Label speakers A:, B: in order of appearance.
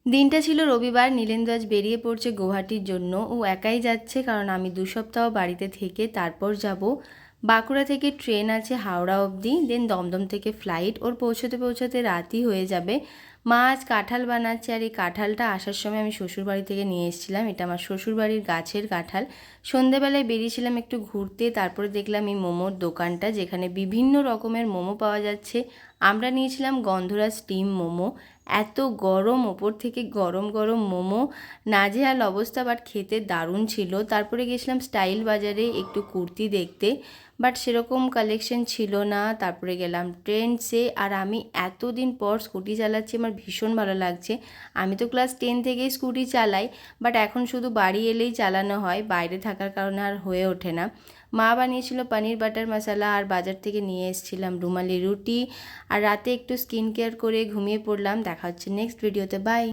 A: দিনটা ছিল রবিবার। নীলেন্দু আজ বেরিয়ে পড়ছে গুয়াহাটির জন্য। ও একাই যাচ্ছে, কারণ আমি 2 সপ্তাহ বাড়িতে থেকে তারপর যাব। বাঁকুড়া থেকে ট্রেন আছে হাওড়া অবধি, দেন দমদম থেকে ফ্লাইট। ওর পৌঁছতে পৌঁছতে রাতই হয়ে যাবে। মা আজ কাঁঠাল বানাচ্ছে, আর এই কাঁঠালটা আসার সময় আমি শ্বশুরবাড়ি থেকে নিয়ে এসেছিলাম। এটা আমার শ্বশুরবাড়ির গাছের কাঁঠাল। সন্ধেবেলায় বেরিয়েছিলাম একটু ঘুরতে, তারপরে দেখলাম এই মোমোর দোকানটা, যেখানে বিভিন্ন রকমের মোমো পাওয়া যাচ্ছে। আমরা নিয়েছিলাম গন্ধরাজ স্টিম মোমো। এত গরম, ওপর থেকে গরম গরম মোমো, নাজেহাল অবস্থা, বাট খেতে দারুণ ছিল। তারপরে গেছিলাম স্টাইল বাজারে একটু কুর্তি দেখতে, বাট সেরকম কালেকশন ছিল না। তারপরে গেলাম ট্রেন্ডসে। আর আমি এতদিন পর স্কুটি চালাচ্ছি, আমার ভীষণ ভালো লাগছে। আমি তো ক্লাস 10 থেকেই স্কুটি চালাই, বাট এখন শুধু বাড়ি এলেই চালানো হয়, বাইরে থাকার কারণে আর হয়ে ওঠে না। মা বানিয়েছিল পনির বাটার মশলা, আর বাজার থেকে নিয়ে এসেছিলাম রুমালি রুটি। আর রাতে একটু স্কিন কেয়ার করে ঘুমিয়ে পড়লাম। দেখা হচ্ছে নেক্সট ভিডিওতে, বাই।